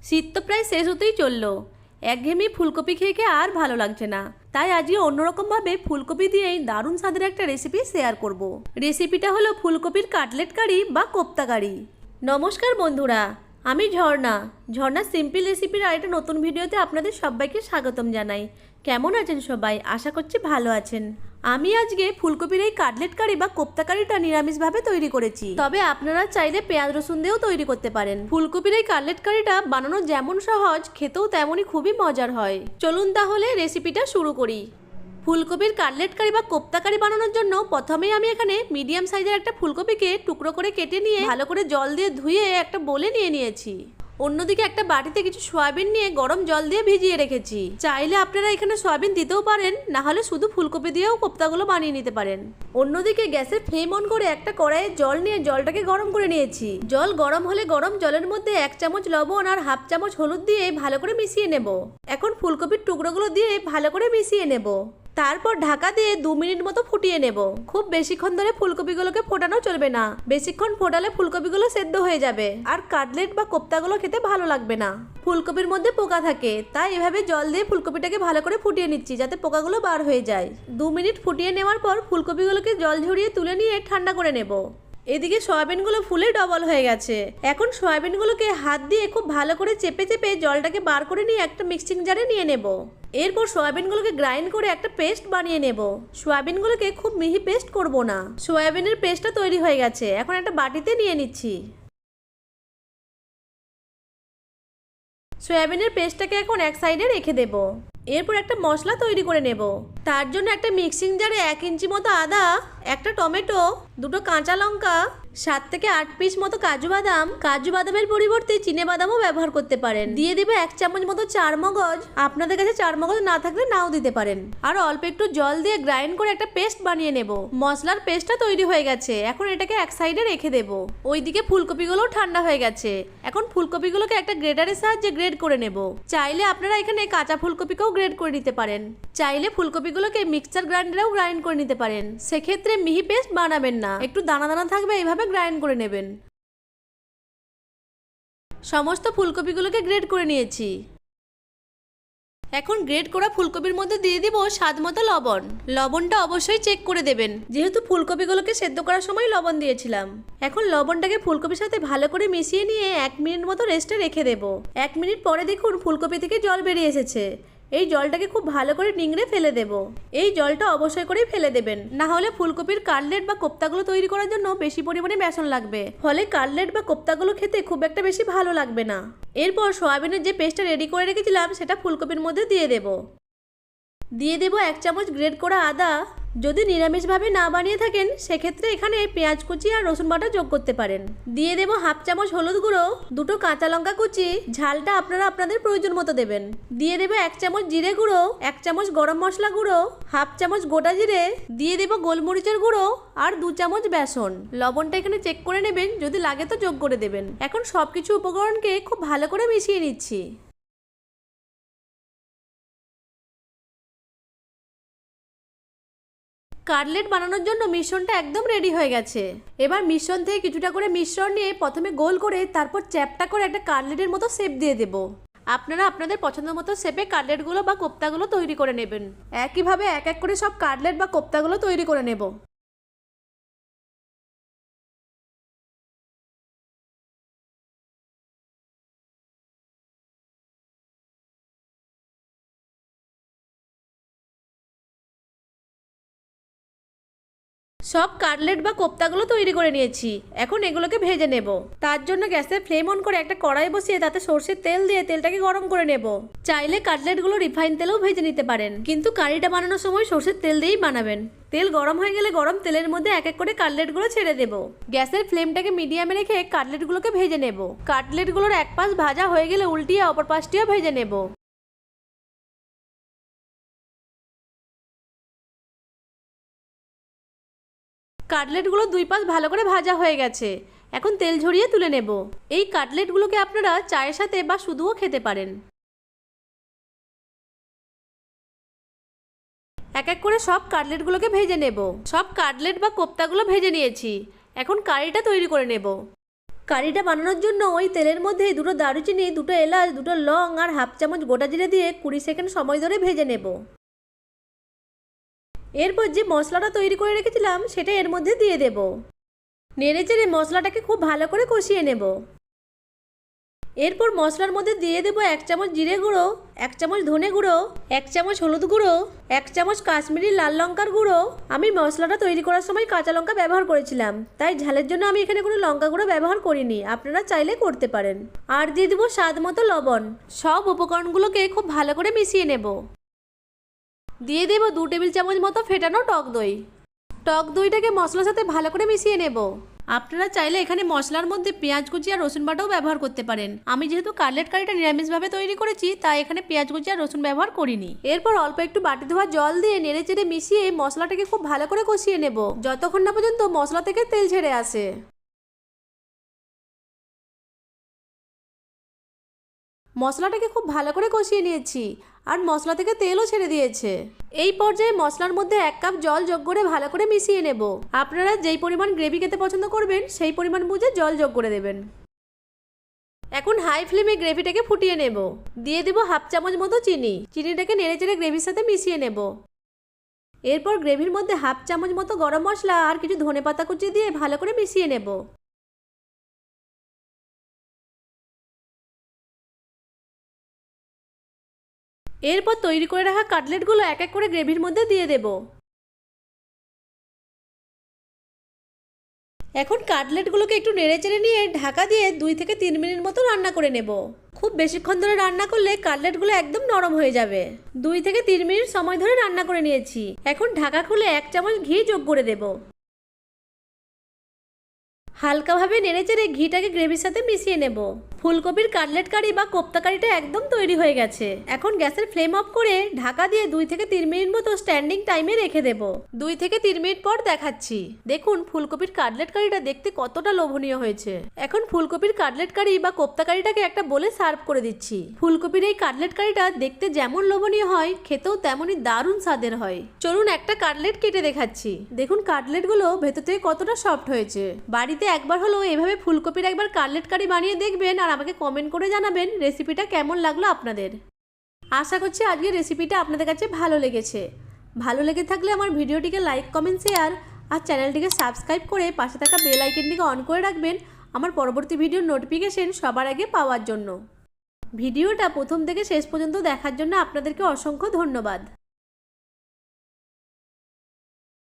শীত তো প্রায় শেষ হতেই চললো। একঘেয়েমি ফুলকপি খেয়ে খেয়ে আর ভালো লাগছে না, তাই আজকে অন্যরকমভাবে ফুলকপি দিয়েই দারুণ স্বাদের একটা রেসিপি শেয়ার করব। রেসিপিটা হলো ফুলকপির কাটলেট কারি বা কোপ্তা কারি। নমস্কার বন্ধুরা, আমি ঝর্ণা সিম্পল রেসিপির আরেকটা নতুন ভিডিওতে আপনাদের সবাইকে স্বাগতম জানাই। কেমন আছেন সবাই? আশা করছি ভালো আছেন। আমি আজকে ফুলকপির এই কাটলেট কারি বা কোপ্তা কারিটা নিরামিষভাবে তৈরি করেছি, তবে আপনারা চাইলে পেঁয়াজ রসুন দিয়েও তৈরি করতে পারেন। ফুলকপির এই কাটলেট কারিটা বানানো যেমন সহজ, খেতেও তেমনই খুবই মজার হয়। চলুন তাহলে রেসিপিটা শুরু করি। ফুলকপির কাটলেট কারি বা কোপ্তা কারি বানানোর জন্য প্রথমেই আমি এখানে মিডিয়াম সাইজের একটা ফুলকপিকে টুকরো করে কেটে নিয়ে ভালো করে জল দিয়ে ধুয়ে একটা বোলে নিয়ে নিয়েছি। অন্যদিকে একটা বাটিতে কিছু সয়াবিন নিয়ে গরম জল দিয়ে ভিজিয়ে রেখেছি। চাইলে আপনারা এখানে সয়াবিন দিতেও পারেন, না হলে শুধু ফুলকপি দিয়েও কোপ্তাগুলো বানিয়ে নিতে পারেন। অন্যদিকে গ্যাসের ফ্লেম অন করে একটা কড়াইয়ে জল নিয়ে জলটাকে গরম করে নিয়েছি। জল গরম হলে গরম জলের মধ্যে 1 চামচ লবণ আর হাফ চামচ হলুদ দিয়ে ভালো করে মিশিয়ে নেব। এখন ফুলকপির টুকরোগুলো দিয়ে ভালো করে মিশিয়ে নেব। তারপর ঢাকা দিয়ে 2 মিনিট মতো ফুটিয়ে নেব। খুব বেশিক্ষণ ধরে ফুলকপিগুলোকে ফোটানো চলবে না, বেশিক্ষণ ফোটালে ফুলকপিগুলো সেদ্ধ হয়ে যাবে আর কাটলেট বা কোপ্তাগুলো খেতে ভালো লাগবে না। ফুলকপির মধ্যে পোকা থাকে, তাই এভাবে জল দিয়ে ফুলকপিটাকে ভালো করে ফুটিয়ে নিচ্ছি যাতে পোকাগুলো বার হয়ে যায়। 2 মিনিট ফুটিয়ে নেওয়ার পর ফুলকপিগুলোকে জল ঝরিয়ে তুলে নিয়ে ঠান্ডা করে নেব। এদিকে সয়াবিনগুলো ফুলে ডবল হয়ে গেছে। এখন সয়াবিনগুলোকে হাত দিয়ে খুব ভালো করে চেপে চেপে জলটাকে বার করে নিয়ে একটা মিক্সিং জারে নিয়ে নেব। এরপর সয়াবিনগুলোকে গ্রাইন্ড করে একটা পেস্ট বানিয়ে নেব। সয়াবিনগুলোকে খুব মিহি পেস্ট করব না। সয়াবিনের পেস্টটা তৈরি হয়ে গেছে, এখন একটা বাটিতে নিয়ে নিচ্ছি। সয়াবিনের পেস্টটাকে এখন এক সাইডে রেখে দেব। এরপর একটা মশলা তৈরি করে নেব। তার জন্য একটা মিক্সিং জারে 1 ইঞ্চি মতো আদা, একটা টমেটো, 2টো কাঁচা লঙ্কা, 7 থেকে 8 পিস মতো কাজু বাদামের পরিবর্তে চিনে বাদামও ব্যবহার করতে পারেন। দিয়ে দেবো 1 চামচ মতো চারমগজ, আপনাদের কাছে চারমগজ না থাকলে নাও দিতে পারেন। আর অল্প একটু জল দিয়ে গ্রাইন্ড করে একটা পেস্ট বানিয়ে নেব। মশলার পেস্টটা তৈরি হয়ে গেছে, এখন এটাকে এক সাইডে রেখে দেব। ওইদিকে ফুলকপিগুলোও ঠান্ডা হয়ে গেছে। এখন ফুলকপিগুলোকে একটা গ্রেটারের সাহায্যে গ্রেড করে নেব। চাইলে আপনারা এখানে কাঁচা ফুলকপিকেও গ্রেড করে নিতে পারেন, চাইলে ফুলকপিগুলোকে মিক্সচার গ্রাইন্ডারেও গ্রাইন্ড করে নিতে পারেন। সেক্ষেত্রে মিহি পেস্ট বানাবেন না, একটু দানা দানা থাকবে, এইভাবে গ্রাইন্ড করে নেবেন। সমস্ত ফুলকপিগুলোকে গ্রেড করে নিয়েছি। এখন গ্রেড করা ফুলকপির মধ্যে দিয়ে দিব স্বাদ মতো লবণ। লবণটা অবশ্যই চেক করে দেবেন, যেহেতু ফুলকপিগুলোকে সেদ্ধ করার সময় লবণ দিয়েছিলাম। এখন লবণটাকে ফুলকপির সাথে ভালো করে মিশিয়ে নিয়ে 1 মিনিট মতো রেস্টে রেখে দেব। 1 মিনিট পরে দেখুন ফুলকপি থেকে জল বেরিয়ে এসেছে। এই জলটাকে খুব ভালো করে নিংড়ে ফেলে দেব। এই জলটা অবশ্যই করেই ফেলে দেবেন, না হলে ফুলকপির কাটলেট বা কোপ্তাগুলো তৈরি করার জন্য বেশি পরিমাণে বেসন লাগবে, ফলে কাটলেট বা কোপ্তাগুলো খেতে খুব একটা বেশি ভালো লাগবে না। এরপর সয়াবিনের যে পেস্টটা রেডি করে রেখেছিলাম সেটা ফুলকপির মধ্যে দিয়ে দেব। 1 চামচ গ্রেট করা আদা। যদি নিরামিষভাবে না বানিয়ে থাকেন সেক্ষেত্রে এখানে পেঁয়াজ কুচি আর রসুন বাটা যোগ করতে পারেন। দিয়ে দেব হাফ চামচ হলুদ গুঁড়ো, 2টো কাঁচা লঙ্কা কুচি, ঝালটা আপনারা আপনাদের প্রয়োজন মতো দেবেন। দিয়ে দেব 1 চামচ জিরে গুঁড়ো, 1 চামচ গরম মশলা গুঁড়ো, হাফ চামচ গোটা জিরে, দিয়ে দেব গোলমরিচের গুঁড়ো আর 2 চামচ বেসন। লবণটা এখানে চেক করে নেবেন, যদি লাগে তো যোগ করে দেবেন। এখন সবকিছু উপকরণকে খুব ভালো করে মিশিয়ে নিচ্ছি। কাটলেট বানানোর জন্য মিশ্রণটা একদম রেডি হয়ে গেছে। এবার মিশ্রণ থেকে কিছুটা করে মিশ্রণ নিয়ে প্রথমে গোল করে তারপর চ্যাপটা করে একটা কাটলেটের মতো শেপ দিয়ে দেব। আপনারা আপনাদের পছন্দ মতো শেপে কাটলেটগুলো বা কোপ্তাগুলো তৈরি করে নেবেন। একইভাবে এক এক করে সব কাটলেট বা কোপ্তাগুলো তৈরি করে নেব। সব কাটলেট বা কোপ্তাগুলো তৈরি করে নিয়েছি। এখন এগুলোকে ভেজে নেব। তার জন্য গ্যাসের ফ্লেম অন করে একটা কড়াই বসিয়ে তাতে সরষের তেল দিয়ে তেলটাকে গরম করে নেব। চাইলে কাটলেটগুলো রিফাইন তেলেও ভেজে নিতে পারেন, কিন্তু কারিটা বানানোর সময় সরষের তেল দিয়েই বানাবেন। তেল গরম হয়ে গেলে গরম তেলের মধ্যে এক এক করে কাটলেটগুলো ছেড়ে দেব। গ্যাসের ফ্লেমটাকে মিডিয়ামে রেখে কাটলেটগুলোকে ভেজে নেব। কাটলেটগুলোর এক পাশ ভাজা হয়ে গেলে উল্টিয়ে অপর পাশটিও ভেজে নেব। কাটলেটগুলো 2 পাশ ভালো করে ভাজা হয়ে গেছে। এখন তেল ঝরিয়ে তুলে নেব। এই কাটলেটগুলোকে আপনারা চায়ের সাথে বা শুধুও খেতে পারেন। এক এক করে সব কাটলেটগুলোকে ভেজে নেব। সব কাটলেট বা কোপ্তাগুলো ভেজে নিয়েছি। এখন কারিটা তৈরি করে নেব। কারিটা বানানোর জন্য ওই তেলের মধ্যে দুটো দারুচিনি, দুটো এলাচ, দুটো লং আর হাফ চামচ গোটা জিরে দিয়ে 20 সেকেন্ড সময় ধরে ভেজে নেব। এরপর যে মশলাটা তৈরি করে রেখেছিলাম সেটা এর মধ্যে দিয়ে দেব। নেড়ে চেড়ে মশলাটাকে খুব ভালো করে কষিয়ে নেব। এরপর মশলার মধ্যে দিয়ে দেব 1 চামচ জিরে গুঁড়ো, 1 চামচ ধনে গুঁড়ো, 1 চামচ হলুদ গুঁড়ো, 1 চামচ কাশ্মীরি লাল লঙ্কার গুঁড়ো। আমি মশলাটা তৈরি করার সময় কাঁচা লঙ্কা ব্যবহার করেছিলাম, তাই ঝালের জন্য আমি এখানে কোনো লঙ্কা গুঁড়ো ব্যবহার করিনি, আপনারা চাইলে করতে পারেন। আর দিয়ে দেবো স্বাদ মতো লবণ। সব উপকরণগুলোকে খুব ভালো করে মিশিয়ে নেব। দিয়ে দেব 2 টেবিল চামচ মতো ফেটানো টক দই। টক দইটাকে মশলার সাথে ভালো করে মিশিয়ে নেব। আপনারা চাইলে এখানে মশলার মধ্যে পেঁয়াজ কুচি আর রসুন বাটাও ব্যবহার করতে পারেন। আমি যেহেতু কাটলেট কারিটা নিরামিষভাবে তৈরি করেছি, তাই এখানে পেঁয়াজ কুচি আর রসুন ব্যবহার করিনি। এরপর অল্প একটু বাটি ধোয়া জল দিয়ে নেড়ে চেড়ে মিশিয়ে মশলাটাকে খুব ভালো করে কষিয়ে নেব, যতক্ষণ না পর্যন্ত মশলা থেকে তেল ছেড়ে আসে। মশলাটাকে খুব ভালো করে কষিয়ে নিয়েছি আর মশলা থেকে তেলও ছেড়ে দিয়েছে। এই পর্যায়ে মশলার মধ্যে 1 কাপ জল যোগ করে ভালো করে মিশিয়ে নেব। আপনারা যেই পরিমাণ গ্রেভি খেতে পছন্দ করবেন সেই পরিমাণ বুঝে জল যোগ করে দেবেন। এখন হাই ফ্লেমে গ্রেভিটাকে ফুটিয়ে নেব। দিয়ে দেব হাফ চামচ মতো চিনি। চিনিটাকে নেড়ে চেড়ে গ্রেভির সাথে মিশিয়ে নেব। এরপর গ্রেভির মধ্যে হাফ চামচ মতো গরম মশলা আর কিছু ধনেপাতা কুচি দিয়ে ভালো করে মিশিয়ে নেব। এরপর তৈরি করে রাখা কাটলেটগুলো এক এক করে গ্রেভির মধ্যে দিয়ে দেব। এখন কাটলেটগুলোকে একটু নেড়ে চেড়ে নিয়ে ঢাকা দিয়ে 2 থেকে 3 মিনিট মতো রান্না করে নেব। খুব বেশিক্ষণ ধরে রান্না করলে কাটলেটগুলো একদম নরম হয়ে যাবে। 2 থেকে 3 মিনিট সময় ধরে রান্না করে নিয়েছি। এখন ঢাকা খুলে 1 চামচ ঘি যোগ করে দেব। হালকাভাবে নেড়ে চেড়ে ঘিটাকে গ্রেভির সাথে মিশিয়ে নেব। ফুলকপির কাটলেট কারি বা কোপ্তা কারিটা একদম তৈরি হয়ে গেছে। এখন গ্যাসের ফ্লেম অফ করে ঢাকা দিয়ে 2 থেকে 3 মিনিট মতো স্ট্যান্ডিং টাইমে রেখে দেব। 2 থেকে 3 মিনিট পর দেখাচ্ছি। দেখুন ফুলকপির কাটলেট কারিটা দেখতে কতটা লোভনীয় হয়েছে। এখন ফুলকপির কাটলেট কারি বা কোপ্তা কারিটাকে একটা বলে সার্ভ করে দিচ্ছি। ফুলকপির এই কাটলেট কারিটা দেখতে যেমন লোভনীয় হয়, খেতেও তেমনই দারুণ স্বাদের হয়। চলুন একটা কাটলেট কেটে দেখাচ্ছি। দেখুন কাটলেটগুলো ভেতর থেকে কতটা সফট হয়েছে। বাড়িতে একবার হলো এভাবে ফুলকপির একবার কাটলেট কারি বানিয়ে দেখবেন আর আমাকে কমেন্ট করে জানাবেন রেসিপিটা কেমন লাগলো আপনাদের। আশা করছি আজকের রেসিপিটা আপনাদের কাছে ভালো লেগেছে। ভালো লেগে থাকলে আমার ভিডিওটিকে লাইক, কমেন্ট, শেয়ার আর চ্যানেলটিকে সাবস্ক্রাইব করে পাশে থাকা বেল আইকনটিকে অন করে রাখবেন আমার পরবর্তী ভিডিওর নোটিফিকেশন সবার আগে পাওয়ার জন্য। ভিডিওটা প্রথম থেকে শেষ পর্যন্ত দেখার জন্য আপনাদেরকে অসংখ্য ধন্যবাদ।